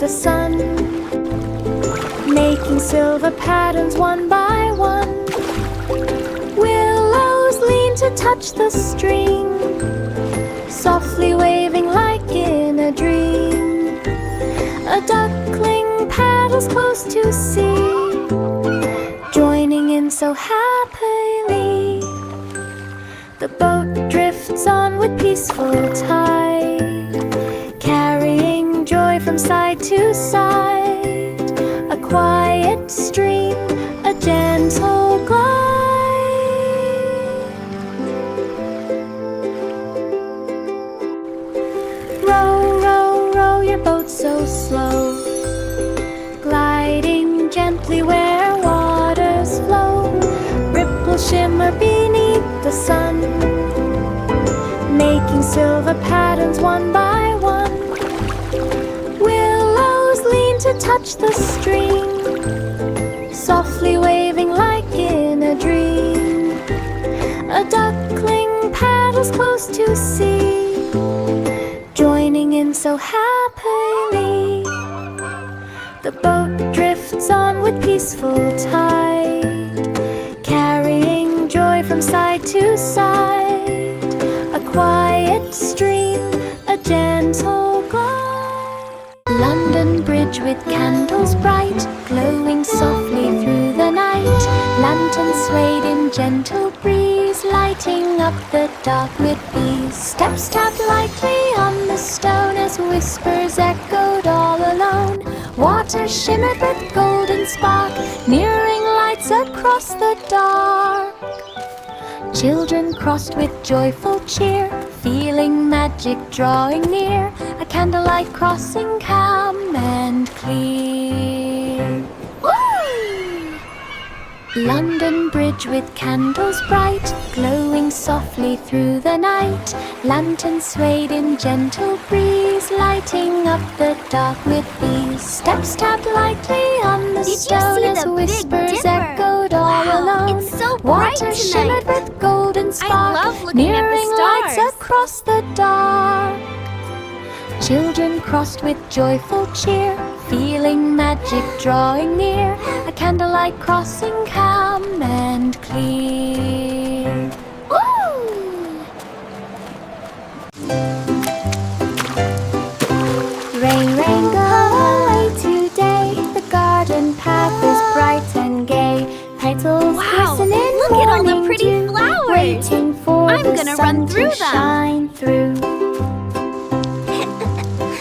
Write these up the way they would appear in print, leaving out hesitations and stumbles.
the sun, making silver patterns one by one. Willows lean to touch the string, softly waving like in a dream. A duckling paddles close to sea, joining in so happily. The boat drifts on with peaceful tide, carrying joy from side to side. A quiet stream, a gentle glide. Row, row, row your boat so slow, gliding gently where waters flow. Ripples shimmer beneath the sun, making silver patterns one by one. Willows lean to touch the stream, softly waving like in a dream. A duckling paddles close to sea, joining in so happily. The boat drifts on with peaceful tide, carrying joy from side to side. A quiet stream, a gentle glide. London Bridge with candles bright, glowing softly through the night. Lanterns swayed in gentle breeze, lighting up the dark with bees. Steps tapped lightly on the stone as whispers echoed all alone. Water shimmered with golden spark, mirroring lights across the dark. Children crossed with joyful cheer, feeling magic drawing near. A candlelight crossing calm and clear. Woo! London Bridge with candles bright, glowing softly through the night. Lanterns swayed in gentle breeze, lighting up the dark with bees. Steps tapped lightly on the stone as whispers echoed all alone. It's so bright Water tonight. shimmered with golden spark, I love looking at the mirroring lights stars. across the dark. Children crossed with joyful cheer, feeling magic drawing near. A candlelight crossing calm and clear. Woo! Rain, rain, go away today. The garden path is bright and gay. Petals Wow, glisten in look at all the morning pretty dew, flowers. waiting for I'm the gonna sun run through to them. shine through.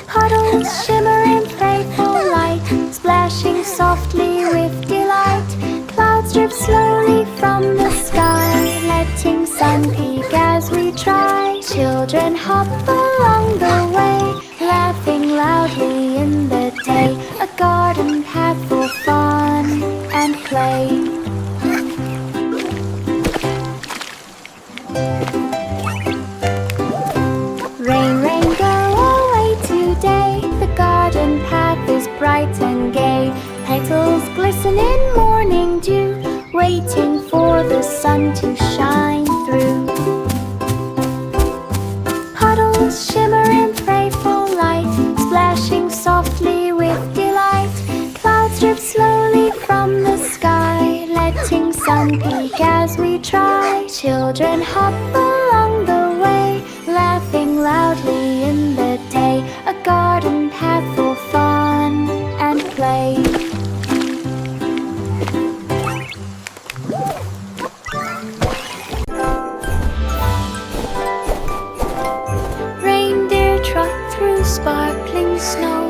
Puddles shimmer in playful light, splashing softly with delight. Clouds drift slowly from the sky, letting sun peek as we try. Children hop along the way, laughing loudly in the day. A garden path for fun and play. Rain, rain, go away today. The garden path is bright and gay. Petals glisten in morning dew, waiting for the sun to shine through. Puddles shimmer in playful light, splashing softly with delight. Clouds drift slowly from the sky, letting sun peek as we try. Children hop along the way, laughing loudly in the day. A garden path for fun and play. Reindeer trot through sparkling snow,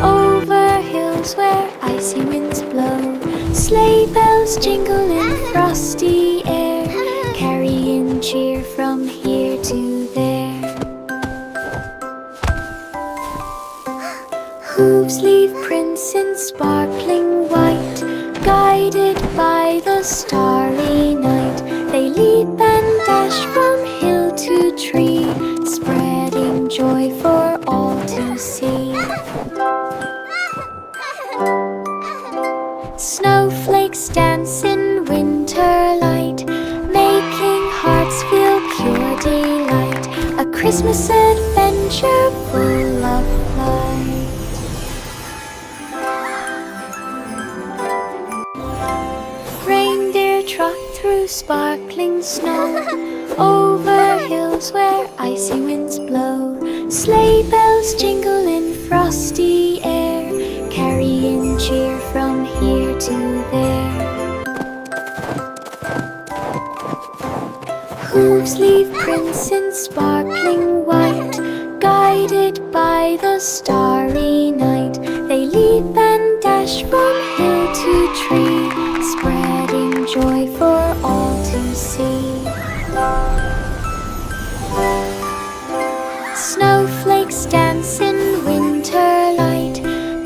over hills where icy winds blow. Sleigh bells jingle in frosty air, carrying cheer from here to there. Hooves leave prints in sparkling white, guided by the starry night. They leap and dash from hill to tree, spreading joy for all to see. Snowflakes dance in winter light, making hearts feel pure delight. A Christmas adventure full of light. sparkling snow, over hills where icy winds blow. Sleigh bells jingle in frosty air, carrying cheer from here to there. Hooves leave prints in sparkling white, guided by the starry night. They leap and dash from hill to tree, spreading joy for all to see. Snowflakes dance in winter light,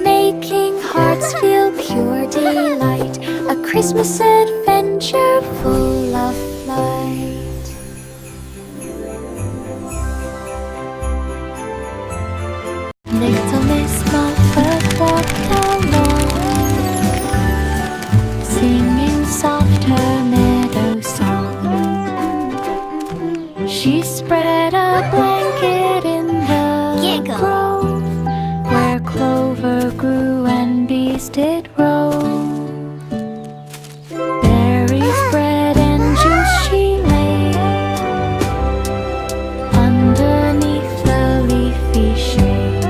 making hearts feel pure delight. A Christmas adventure full of light. Little Miss Muffet walked along, singing soft her meadow song. She spread a blanket in the grove, where clover grew and bees did rove. Berries, bread, and juice she laid underneath the leafy shade.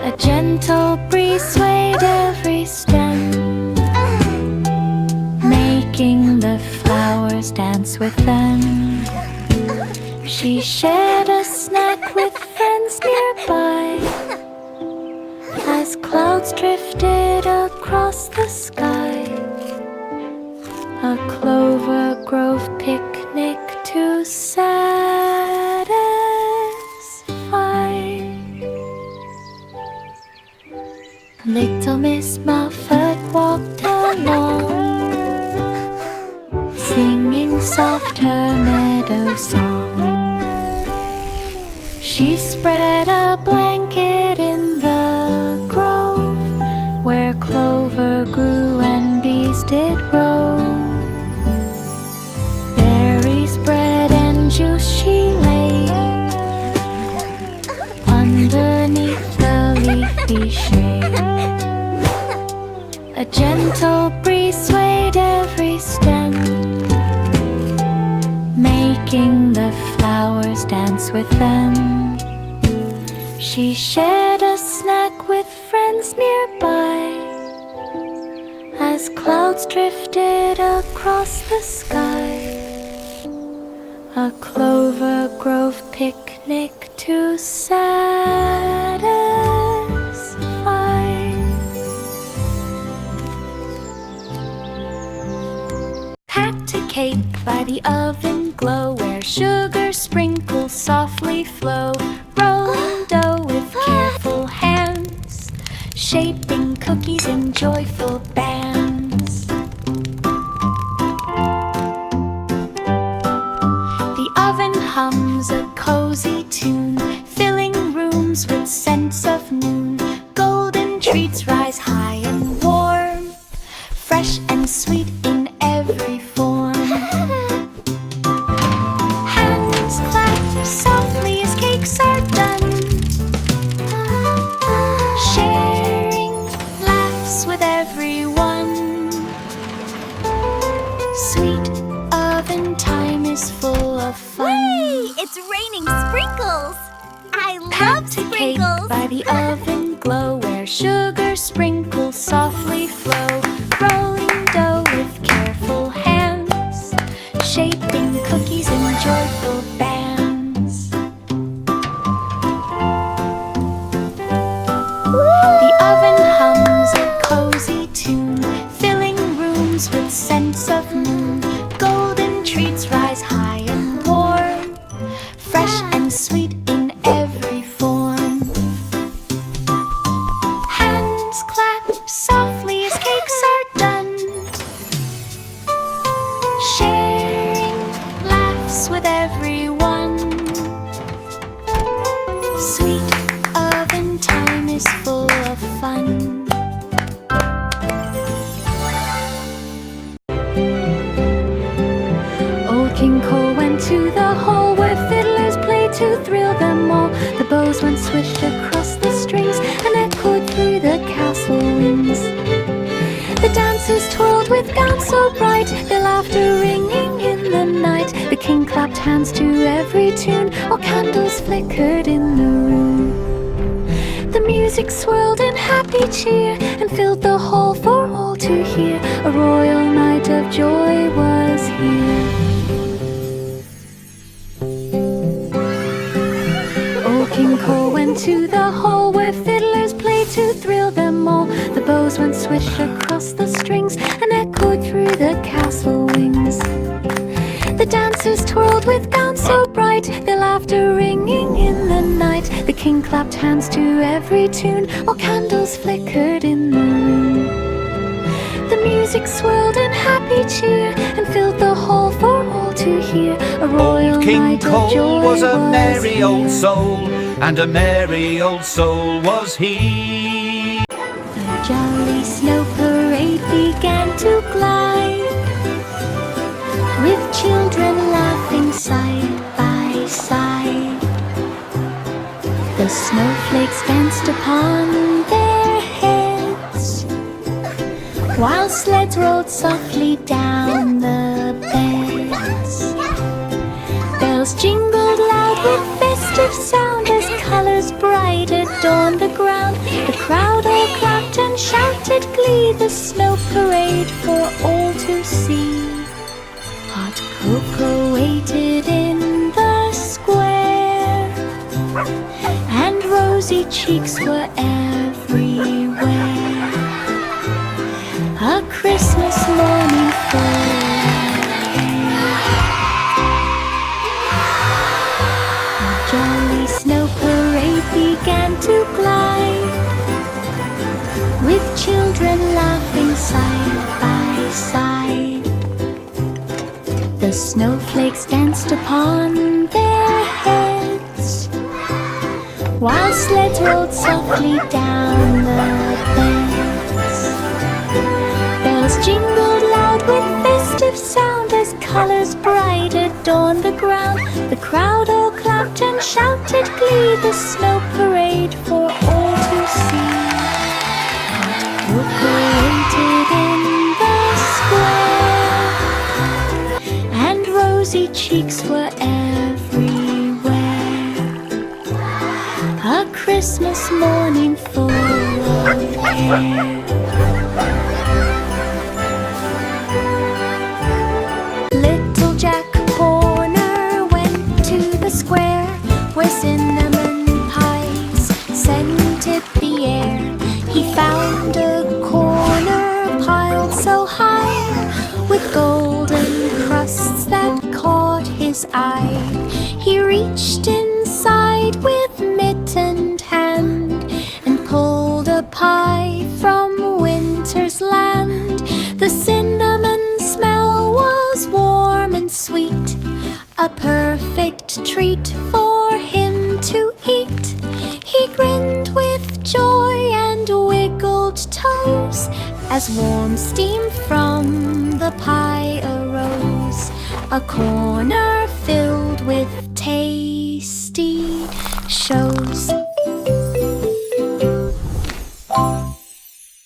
A gentle breeze swayed every stem, making the flowers dance with them. She shared a snack with friends nearby, as clouds drifted across the sky. A Clover Grove picnic to satisfy. Little Miss Muffet walked along, singing soft her meadow song. She spread a blanket in the grove, where clover grew and bees did rove. Berries, bread, and juice she laid underneath the leafy shade. A gentle breeze swayed every stem, making the flowers dance with them. She shared a snack with friends nearby, as clouds drifted across the sky. A Clover Grove picnic to satisfy. Packed a cake by the oven glow, where sugar sprinkles softly flow. Rolling dough with careful hands, shaping cookies in joyful bands. The oven hums a cozy tune, filling rooms with scents of noon. Golden treats rise high and warm, fresh and sweet in every form. Hands clap softly as cakes are done, sharing laughs with everyone. Sweet oven time is full of fun. Hey, it's raining sprinkles! I love Packed a cake sprinkles! by the oven glow, where sugar sprinkles softly flow. Rolling dough with careful hands, shaping cookies in joyful bands. The oven hums a cozy tune, filling rooms with scents of noon. Golden treats rise high and warm, fresh and sweet in every form. Hands clap softly as cakes are done, sharing laughs with everyone. Sweet oven time is full of fun. Old King Cole went to the hall, where fiddlers played to thrill them all. The bows went swished across the strings and echoed through the castle wings. The dancers twirled with gowns so bright, their laughter hands to every tune, while candles flickered in the room. The music swirled in happy cheer and filled the hall for all to hear. A royal night of joy was here. Old King Cole went to the hall where fiddlers played to thrill them all. The bows went swish across the strings and echoed through the castle wings. The dancers twirled with gowns so bright, their laughter ringing in the night. The king clapped hands to every tune, while candles flickered in the room. The music swirled in happy cheer and filled the hall for all to hear. A royal King night of joy Cole was a merry here. old soul, and a merry old soul was he. The jolly snow parade began to glide, with children laughing side by side. The snowflakes danced upon their heads, while sleds rolled softly down the beds. Bells jingled loud with festive sound as colors bright adorned the ground. The crowd all clapped and shouted glee, the snow parade for all to see. Hot cocoa waited in the square, and rosy cheeks were everywhere. A Christmas morning full of care. A jolly snow parade began to glide, with children laughing side by side. The snowflakes danced upon their heads, while sleds rolled softly down the beds. Bells jingled loud with festive sound as colors bright adorned the ground. The crowd all clapped and shouted glee, the snow parade for all to see. Hot cocoa waited in the square, and rosy cheeks were everywhere. A Christmas morning full of care. Little Jack Horner went to the square where cinnamon pies scented the air. He found a corner piled so high with golden crusts that caught his eye. He reached inside with mittened hand and pulled a pie from winter's land. The cinnamon smell was warm and sweet, a perfect treat for him to eat. He grinned with joy and wiggled toes as warm steam from the pie arose. A corner filled with tasty shows.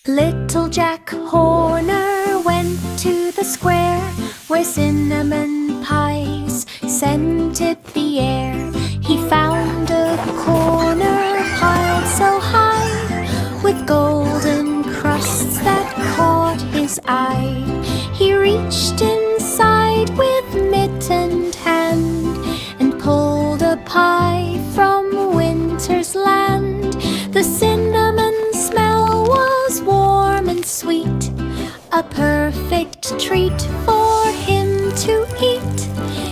Little Jack Horner went to the square where cinnamon pies scented the air. He found a corner piled so high with golden crusts that caught his eye. He reached inside with mittened hand and pulled a pie from winter's land. The cinnamon smell was warm and sweet, a perfect treat for him to eat.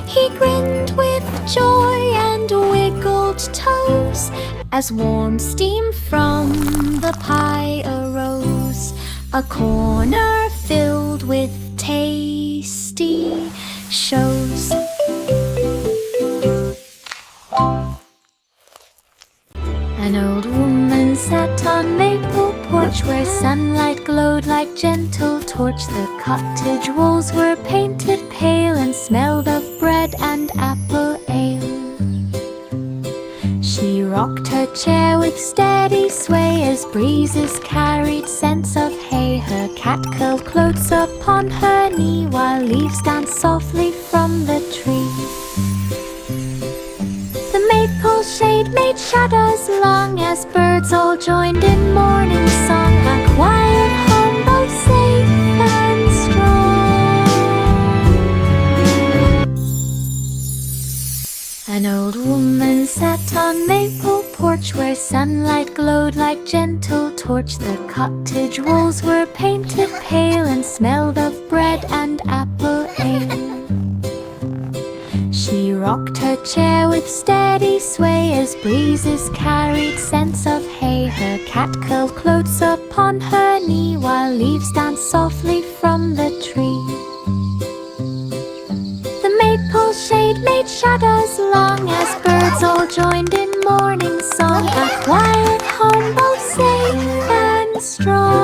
He grinned with joy and wiggled toes as warm steam from the pie arose. A corner filled with tasty shows. An old woman sat on maple porch where sunlight glowed like gentle torch. The cottage walls were painted pale and smelled of bread and apple ale. She rocked her chair with steady sway as breezes carried scents of hay. Her cat curled close upon her knee while leaves danced softly from the tree. shade made shadows long as birds all joined in morning song. A quiet home, both safe and strong. An old woman sat on maple porch where sunlight glowed like gentle torch. The cottage walls were painted pale and smelled of bread and apple ale. She rocked her chair with steady sway as breezes carried scents of hay. Her cat curled close upon her knee while leaves danced softly from the tree. The maple shade made shadows long as birds all joined in morning song. A quiet home, both safe and strong.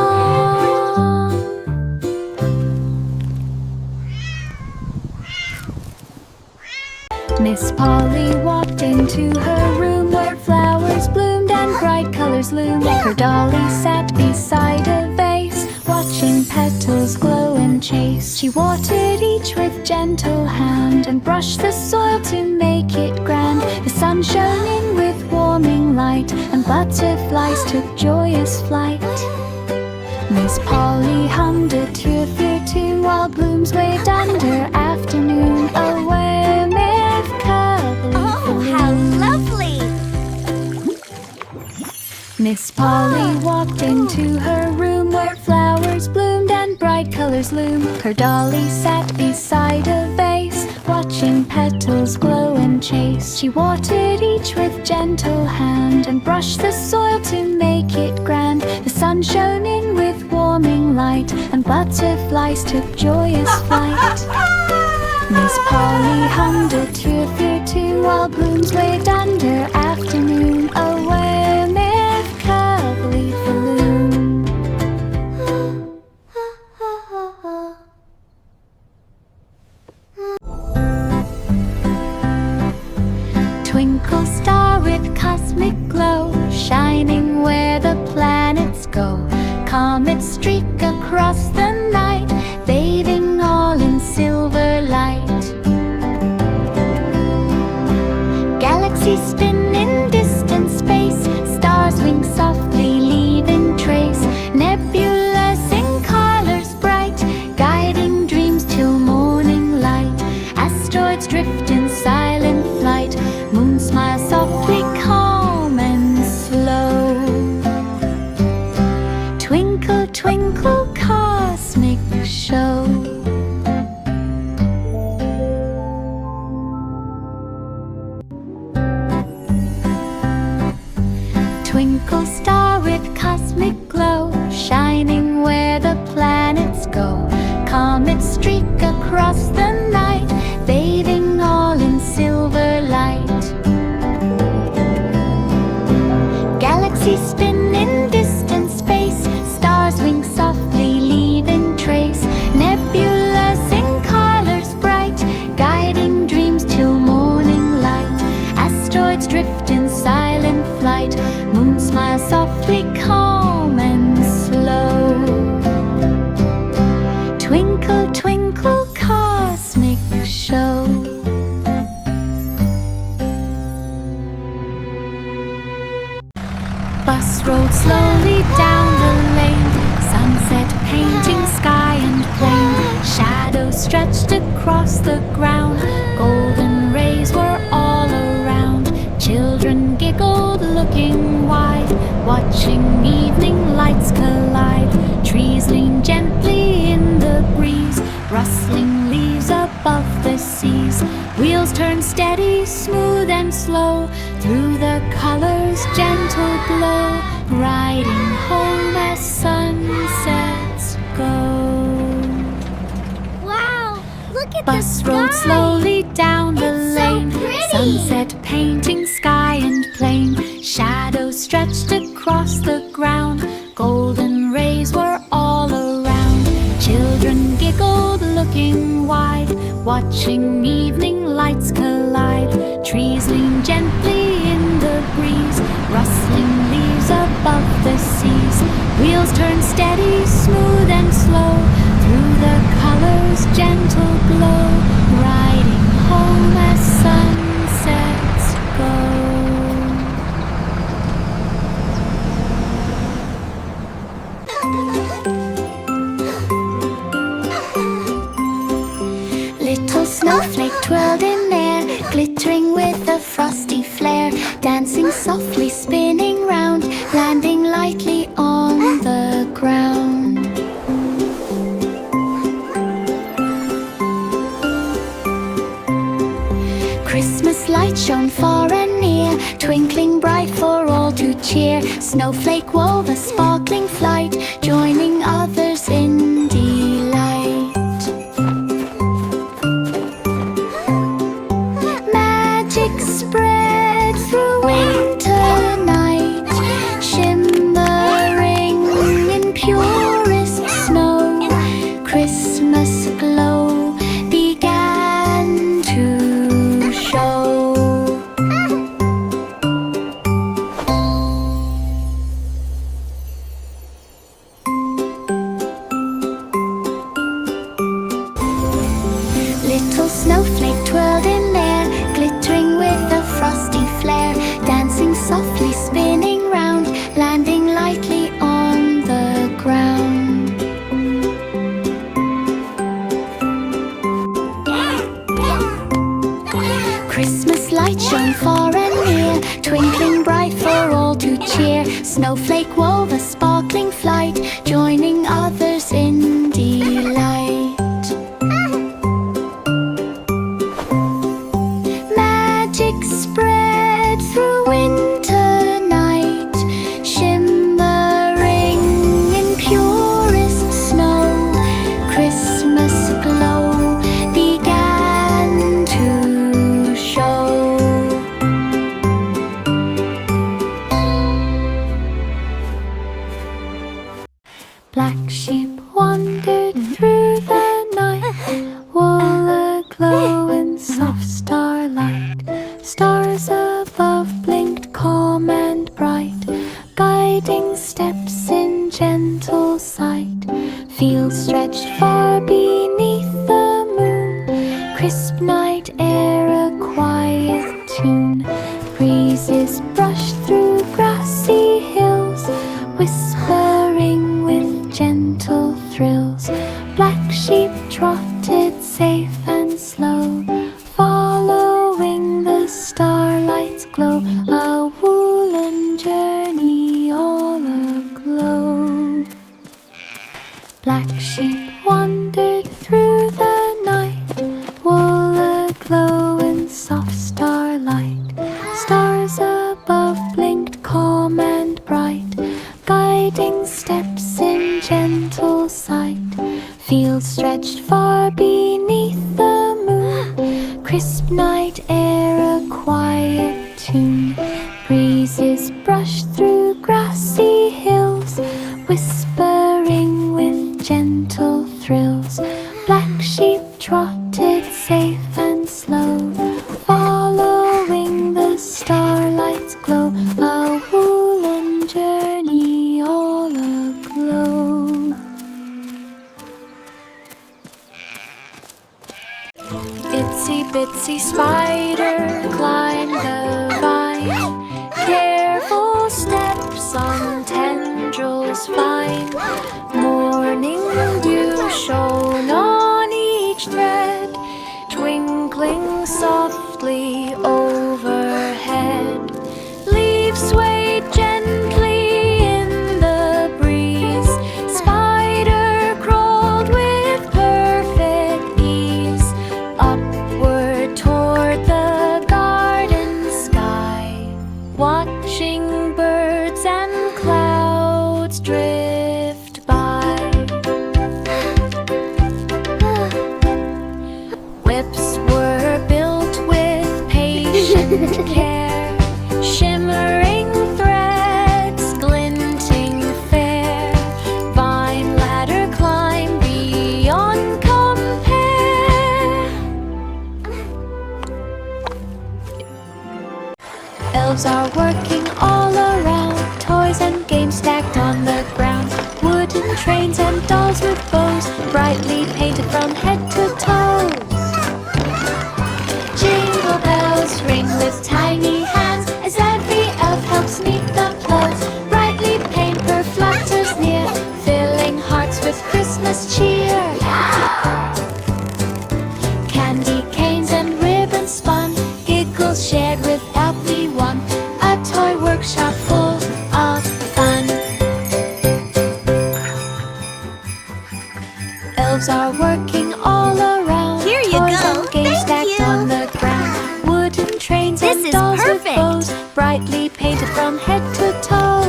Miss Polly walked into her room where flowers bloomed and bright colors loomed. Her dolly sat beside a vase, watching petals glow and chase. She watered each with gentle hand and brushed the soil to make it grand. The sun shone in with warming light and butterflies took joyous flight. Miss Polly hummed a tear-fear tune while blooms waved under afternoon. Away, Oh, how lovely! Miss Polly walked into her room where flowers bloomed and bright colors loomed. Her dolly sat beside a vase, watching petals glow and chase. She watered each with gentle hand and brushed the soil to make it grand. The sun shone in with warming light and butterflies took joyous flight. Miss Polly hummed a tear-fear tune while blooms waved under afternoon. Away, America, leaf balloon. Twinkle star with cosmic glow, shining where the planets go. Comets streak across the night, bathing all in silver light. Galaxies spin in distant space, stars wing softly leaving trace. Nebulas in colors bright, guiding dreams till morning light. Asteroids drift in silent flight, moon smiles softly calm and slow. Twinkle, twinkle, cosmic show. Twinkle star with cosmic glow, shining where the planets go. Comets streak across the night, bathing all in silver light. Galaxies spin in distant space, stars wing softly leaving trace. Nebulas in colors bright, guiding dreams till morning light. Asteroids drift in silent flight, moon smiles softly calm and slow. Twinkle, twinkle, cosmic show. Bus rolled slowly down the lane, sunset painting sky and plain. Shadows stretched across the ground, golden rays were all around. Children giggled looking wide, watching evening lights collide. Trees leaned gently in the breeze, rustling leaves above the seas. Wheels turned steady, smooth and slow, through the colors gentle glow, riding home as sunsets go. Wow, look at the Bus sky! rolled slowly down the It's so lane, pretty. sunset painting sky and plain. Shadows stretched across the ground, golden rays were all around. Children giggled looking wide, watching evening lights collide. Trees leaned gently in the breeze, rustling leaves above the seas. Wheels turned steady, smooth and slow, through the colors gentle glow, riding home as sunsets go. twirled in air, glittering with a frosty flare, dancing softly, spinning round, landing lightly on the ground. Christmas lights shone far and near, twinkling bright for all to cheer. Snowflake wove a sparkling flight, joining others in delight. Magic spread through winter night, shimmering in purest snow. Christmas glow began to show. Little snowflake twirled in air, glittering with a frosty flare, dancing softly, spinning round, landing lightly on the ground. Christmas lights shone far and near, twinkling bright for all to cheer. Snowflake wove a sparkling flight, joining others in delight. Magic spread through winter night, shimmering in purest snow. Christmas glow began to show. Black sheep wandered through the night, wool aglow in soft starlight. Stars above blinked calm and bright, guiding steps in gentle sight. Fields stretched far beneath the moon, crisp night air a quiet tune. Breezes brushed through grassy hills, whispering with gentle thrills. Black sheep trotted safe and slow, following the starlight's glow. A woolen journey all aglow. Black sheep wandered through the night, wool aglow in soft starlight. Stars above blinked calm and bright, guiding steps in gentle sight. Fields stretched far beneath the moon, crisp night air a quiet tune. Breezes brushed through grassy hills, whispering with gentle thrills. Black sheep trotted safe and slow, following the starlight's glow. A woolen journey all aglow. Itsy bitsy spider climbed the vine, careful steps on tendrils fine. Morning dew shone on each thread, twinkling softly overhead. Leaves swayed gently in the breeze, spider crawled with perfect ease, upward toward the garden sky, watching birds and clouds drift by. Whips were built with patient care, shimmering threads glinting fair. Vine ladder climb beyond compare. Elves are working all around, toys and games stacked on the ground. Wooden trains and dolls with bows, brightly painted from head to toes. Jingle bells ring with tiny hands, as every elf helps meet the plows. Brightly paper flutters near, filling hearts with Christmas cheer. Candy canes and Elves are working all around. Here you Toys go. and games Thank stacked you. on the ground. Wooden trains This and is dolls with perfect. bows, brightly painted from head to toe.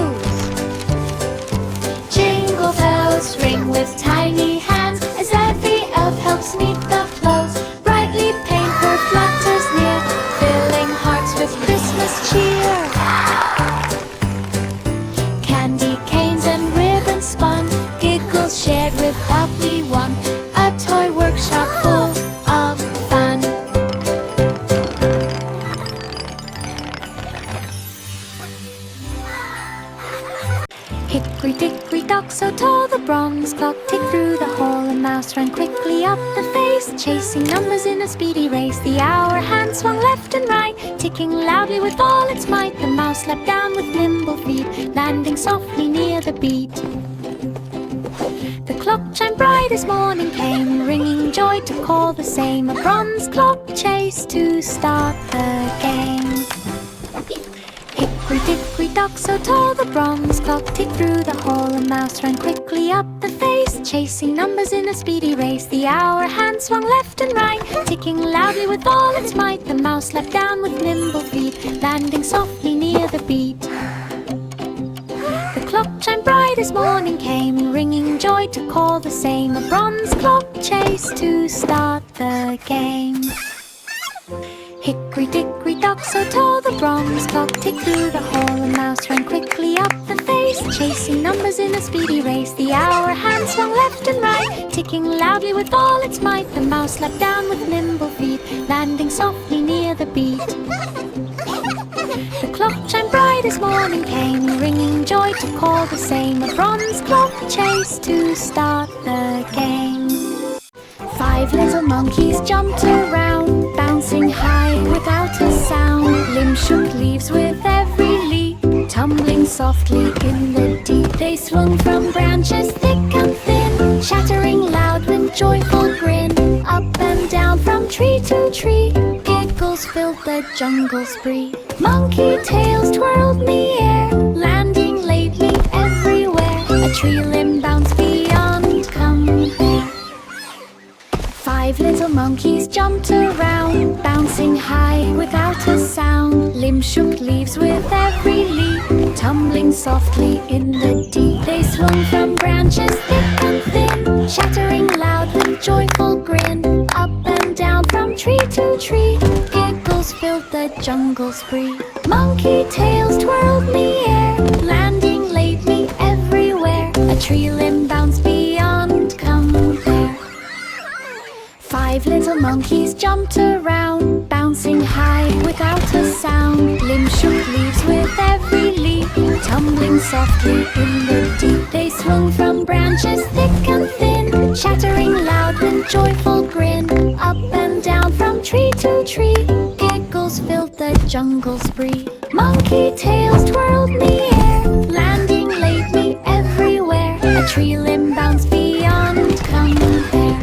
Jingle bells ring with tiny hands as every elf helps meet the flows. Brightly paint her flutters near, filling hearts with Christmas cheer. Candy canes and ribbons spun, giggles shared with lovely one. A toy workshop full of fun. Hickory dickory dock, so tall the bronze clock ticked through the hall. A mouse ran quickly up the face, chasing numbers in a speedy race. The hour hand swung left and right, ticking loudly with all its might. The mouse leapt down with nimble feet, landing softly near the beat. The clock chimed bright as morning came, ringing joy to call the same. A bronze clock chased to start the game. Hickory dickory dock, so tall the bronze clock ticked through the hall. A mouse ran quickly up the face, chasing numbers in a speedy race. The hour hand swung left and right, ticking loudly with all its might. The mouse leapt down with nimble feet, landing softly near the beat. The clock chimed bright as morning came, ringing joy to call the same. A bronze clock chased to start the game. Hickory dickory dock, so tall the bronze clock ticked through the hall. A mouse ran quickly up the face, chasing numbers in a speedy race. The hour hand swung left and right, ticking loudly with all its might. The mouse leapt down with nimble feet, landing softly near the beat. The clock chimed bright as morning came, ringing joy to call the same. A bronze clock chased to start the game. 5 little monkeys jumped around, bouncing high without a sound. Limbs shook leaves with every leap, tumbling softly in the deep. They swung from branches thick and thin, chattering loud with joyful grin. Up and down from tree to tree, giggles filled the jungle spree. Monkey tails twirled in the air, landing lately everywhere. A tree limb bounced beyond compare. 5 little monkeys jumped around, bouncing high without a sound. Limbs shook leaves with every leap, tumbling softly in the deep. They swung from branches thick and thin, chattering loud with joyful grin. Up and down from tree to tree, giggles filled the jungle spree. Monkey tails twirled in the air, landing lately everywhere. A tree limb bounced beyond compare. 5 little monkeys jumped around, bouncing high without a sound. Limbs shook leaves with every leap, tumbling softly in the deep. They swung from branches thick and thin, chattering loud with joyful grin. Up and down from tree to tree, giggles filled the jungle spree. Monkey tails twirled in the air, landing lately everywhere. A tree limb bounced beyond compare.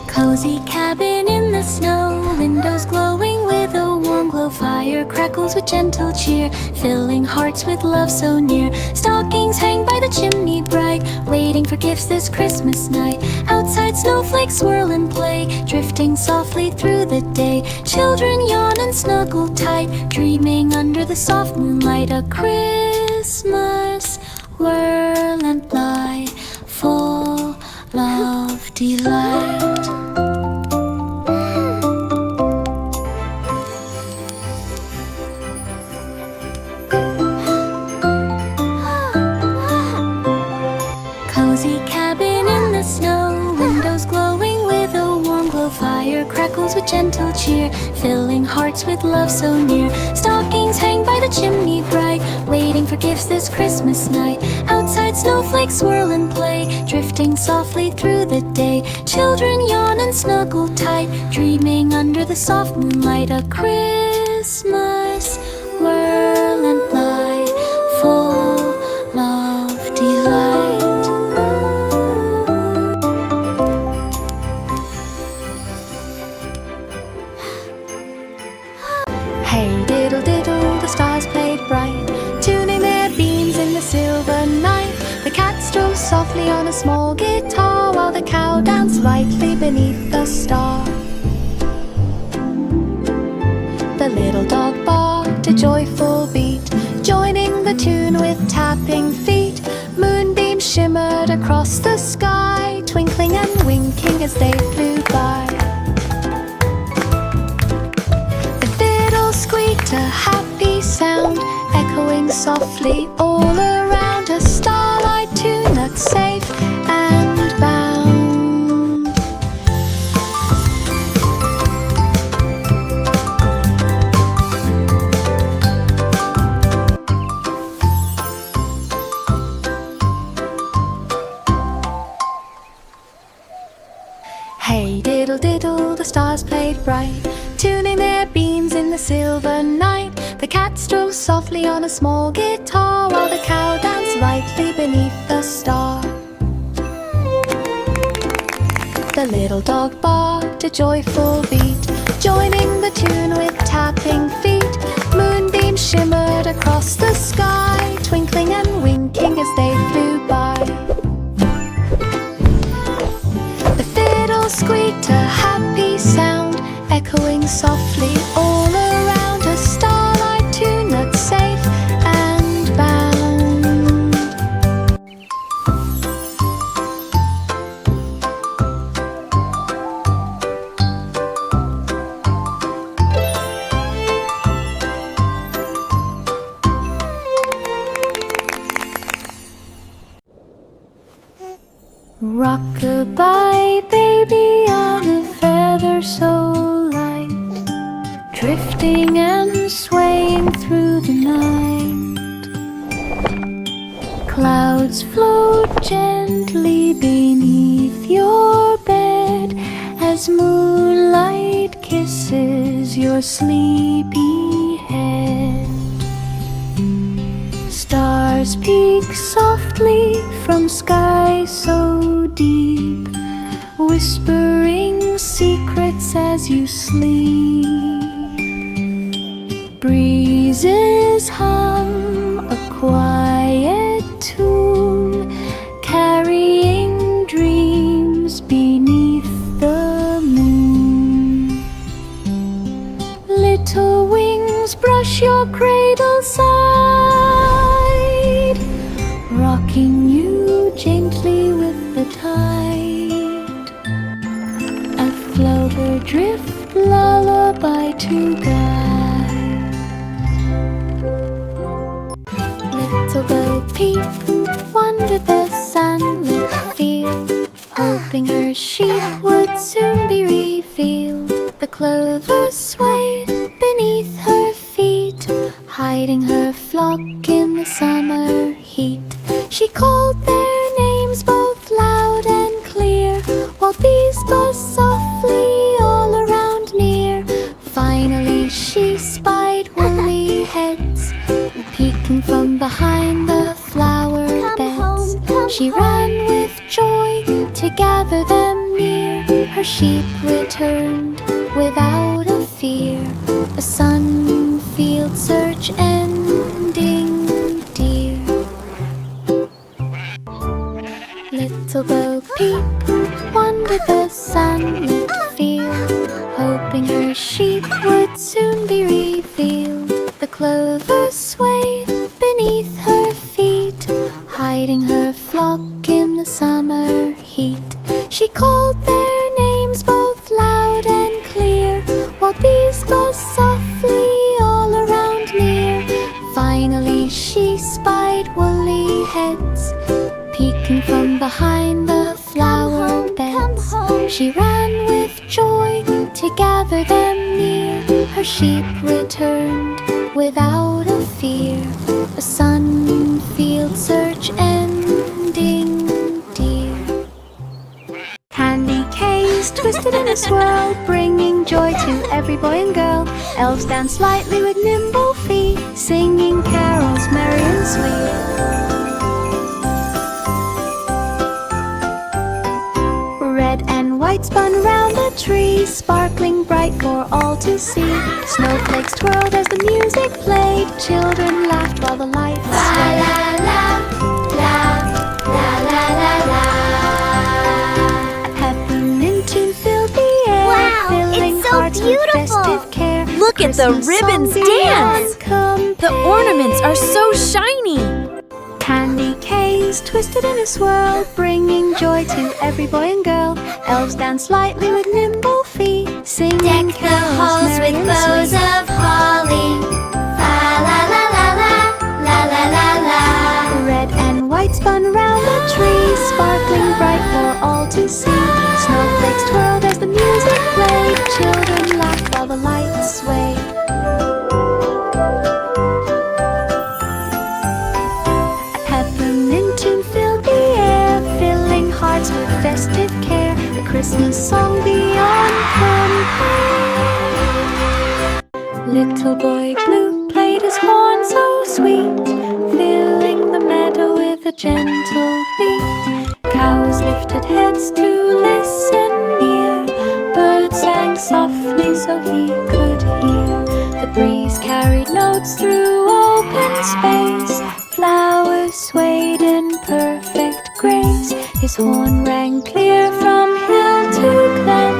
Cozy cabin in the snow, windows glowing with a warm glow. Fire crackles with gentle cheer, filling hearts with love so near. Stockings hang by the chimney bright, waiting for gifts this Christmas night. Outside snowflakes swirl and play, drifting softly through the day. Children yawn and snuggle tight, dreaming under the soft moonlight. A Christmas whirl fly, full of delight. Cozy cabin in the snow, windows glowing with a warm glow. Fire crackles with gentle cheer, filling hearts with love so near. Stockings hang by the chimney bright, waiting for gifts this Christmas night. Outside snowflakes swirl and play, drifting softly through the day. Children yawn and snuggle tight, dreaming under the soft moonlight. A Christmas whirl and fly, full of delight. lightly beneath the star. The little dog barked a joyful beat, joining the tune with tapping feet. Moonbeams shimmered across the sky, twinkling and winking as they flew by. The fiddle squeaked a happy sound, echoing softly all around. A starlight tune that's safe and bound. Hey diddle diddle, the stars played bright, tuning their beams in the silver night. The cat stroked softly on a small guitar, while the cow danced lightly beneath the star. The little dog barked a joyful beat, joining the tune with tapping feet. Moonbeams shimmered across the sky, twinkling and winking as they flew by. The fiddle squeaked a happy sound, echoing softly all around. A starlight tune that's safe and bound. Rock-a-bye, baby, on a feather so light, drifting and swaying through the night. Clouds float gently beneath your bed as moonlight kisses your sleepy head. Stars peek softly from sky so deep, whispering secrets as you sleep. Breezes hum a quiet tune, carrying dreams beneath the moon. Little wings brush your cradle side, rocking you gently with the tide. A floater drift lullaby to guide. Little Bo Peep wandered the sunlit field, hoping her sheep would soon be revealed. The clover swayed beneath her feet, hiding her flock in the summer heat. She called their names both loud and clear, while bees buzzed softly all around near. Finally she spied woolly heads peeking from behind the flower beds. She ran with joy to gather them near. Her sheep returned without a fear. A sun-field search ending, dear. Little Bo Peep wandered the sunlit field, hoping her sheep would soon be revealed. The clover swayed beneath her feet, hiding her flock in the summer heat. She called their names both loud and clear, while bees buzzed softly all around near. Finally she spied woolly heads peeking from behind the flower beds. She ran with joy to gather them near. Her sheep returned without a fear. A sun-field search ending, dear. Candy canes twisted in a swirl, bringing joy to every boy and girl. Elves danced lightly with nimble feet, singing carols merry and sweet. Red and white spun round the tree, sparkling bright for all to see. Snowflakes twirled as the music played, children laughed while the lights swayed. La la la, la la la la la. A peppermint lights with festive care. Look at the ribbons dance! The ornaments are so shiny! Candy canes twisted in a swirl, bringing joy to every boy and girl. Elves dance lightly with nimble feet, singing Deck the halls with bows of holly. Fa la la la la, la la la la. Red and white spun around the tree, sparkling bright for all to see. Snowflakes twirled as the music played, children laughed while the lights swayed. A peppermint tune filled the air, filling hearts with festive care. The Christmas song beyond compare. Little boy blue played his horn so sweet, filling the meadow with a gentle beat. Cows lifted heads to listen near, birds sang softly so he could hear. The breeze carried notes through open space, flowers swayed in perfect grace. His horn rang clear from hill to glen,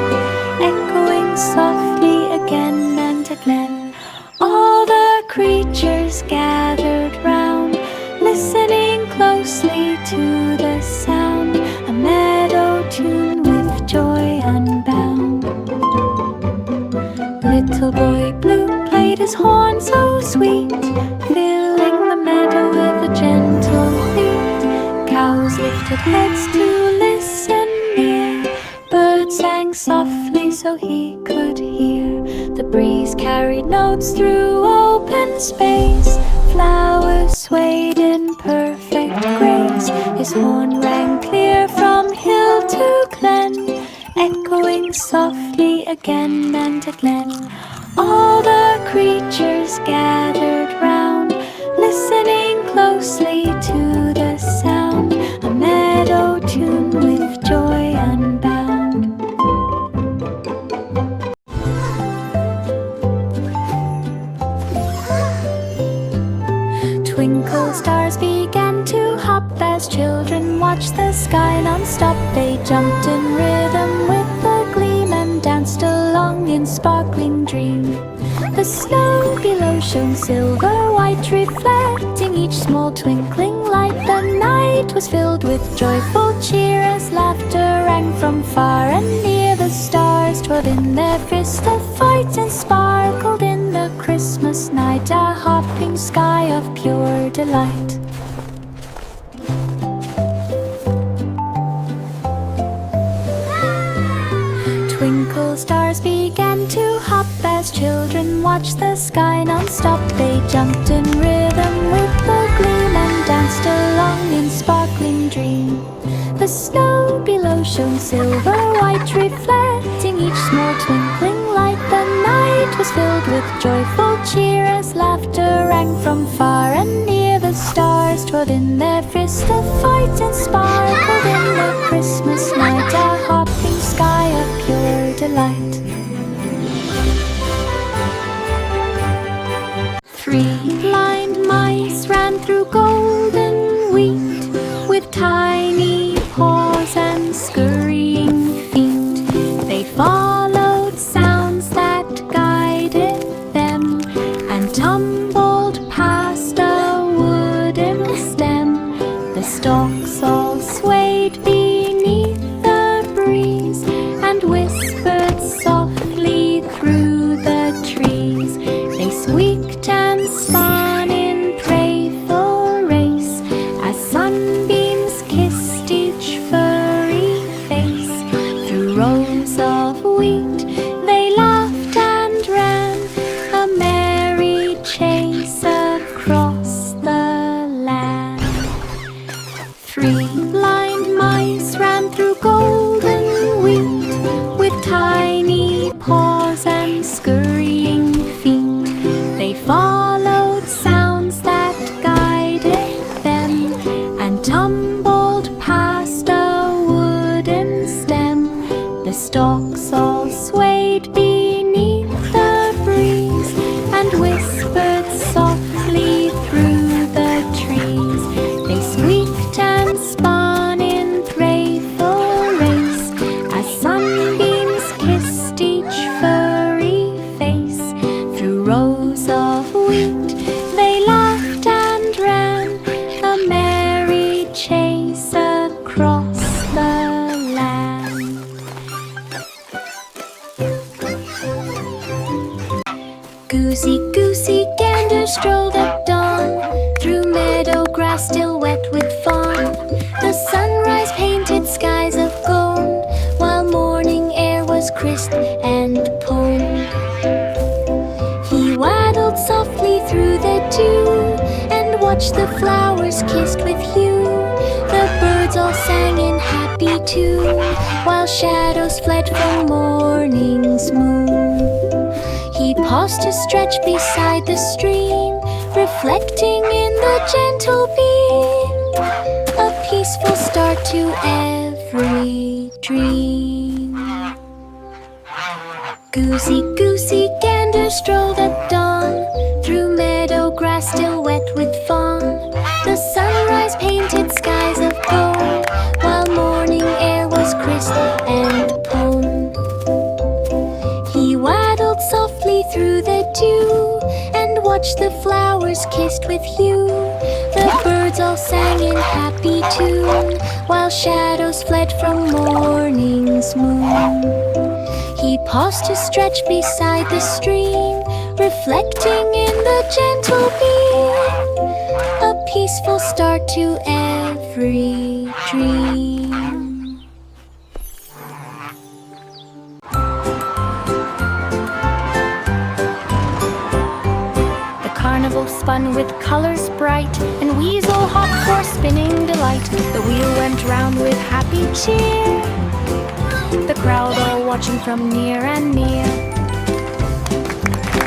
echoing softly again and again. All the creatures gathered round, listening closely to the sound, a meadow tune with joy unbound. Little boy blue played his horn so sweet, filling the meadow with a gentle beat. Cows lifted heads to listen near, birds sang softly so he could hear. The breeze carried notes through open space, flowers swayed in perfect grace. His horn rang clear from hill to glen, echoing softly again and again. All the creatures gathered round, listening closely to the sound, a meadow tune with joy unbound. Twinkle stars began to hop as children watched the sky non-stop. They jumped in rhythm with the gleam and danced along in sparkling dream. The snow below shone silver white, reflecting each small twinkling light. The night was filled with joyful cheer as laughter rang from far and near. The stars twirled in their fists of fight and sparkled in the Christmas night, a hopping sky of pure delight. Twinkle stars began to hop as children watched the sky non-stop. They jumped in rhythm with the gleam and danced along in sparkling dream. The snow below shone silver white, reflecting each small twinkling light. The night was filled with joyful cheer as laughter rang from far and near. The stars twirled in their fists of fight and sparkled in the Christmas night, a hopping sky of pure delight. 3 blind mice ran through golden wheat with tiny paws and scurrying feet. They followed sounds that guided them and tumbled past a wooden stem. The stalks all swayed beneath the breeze and whispered softly through the trees. They squeaked and spun in playful race as sunbeams kissed each furry face. Through rows of wheat they laughed and ran, a merry chase across the land. 3 blind mice ran through golden wheat with tiny paws and scurrying feet. They followed sounds that guided them and tumbled past a wooden stem. The stalks all swayed beneath the breeze and whispered softly through the trees. They squeaked and spun in playful race as sunbeams kissed each furry Goosey, gander strolled at dawn through meadow grass still wet with fawn. The sunrise painted skies of gold, while morning air was crisp and pone. He waddled softly through the dew and watched the flowers kissed with hue. The birds all sang in happy tune, while shadows fled from morning's moon. He paused to stretch beside the stream, reflecting in the gentle beam, a peaceful start to every dream. Goosey, gander strolled at dawn through meadow grass still wet with fawn. The sunrise painted skies of gold, while morning air was crisp and pone. He waddled softly through the dew and watched the flowers kissed with hue. The birds all sang in happy tune, while shadows fled from morning's moon. He paused to stretch beside the stream, reflecting in the gentle beam, a peaceful start to every dream. The carnival spun with colors bright, and weasel hopped for spinning delight. The wheel went round with happy cheer, the crowd all watching from near and near.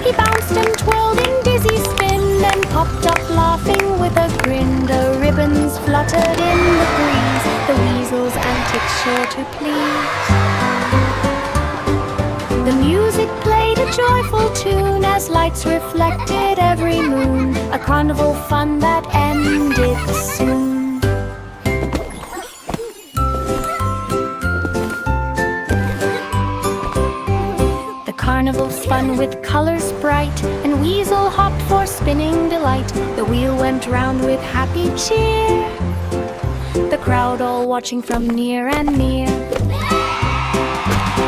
He bounced and twirled in dizzy spin, and popped up laughing with a grin. The ribbons fluttered in the breeze, the weasel's antics sure to please. The music played a joyful tune as lights reflected every moon, a carnival fun that ended soon. Carnival spun with colors bright, and weasel hopped for spinning delight. The wheel went round with happy cheer, the crowd all watching from near and near.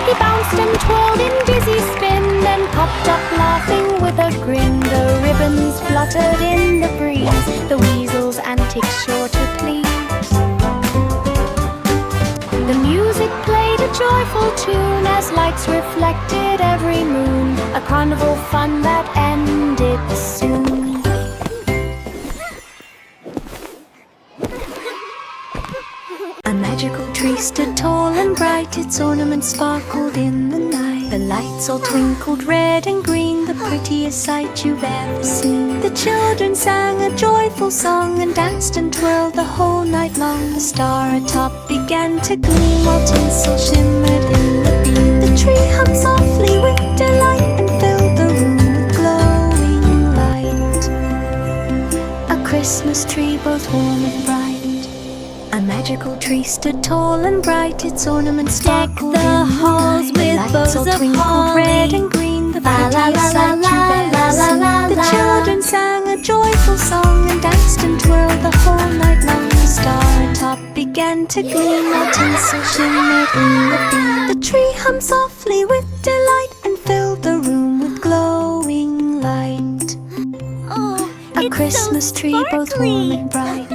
He bounced and twirled in dizzy spin, and popped up laughing with a grin. The ribbons fluttered in the breeze, the weasel's antics sure to please. The music played a joyful tune as lights reflected every moon, a carnival fun that ended soon. A magical tree stood tall and bright, its ornaments sparkled in the night. The lights all twinkled red and green, the prettiest sight you've ever seen. The children sang a joyful song and danced and twirled the whole night long. The star atop began to gleam while tinsel shimmered in the beam. The tree hummed softly with delight and filled the room with glowing light. A Christmas tree both warm and bright. A magical tree stood tall and bright, its ornaments sparkled in the halls with bows of holly, red and green, the prettiest sight you've ever seen. The children sang a joyful song and danced and twirled the whole night long. The star atop began to gleam while tinsel shimmered in the beam. The tree hummed softly with delight and filled the room with glowing light. A Christmas tree both warm and bright.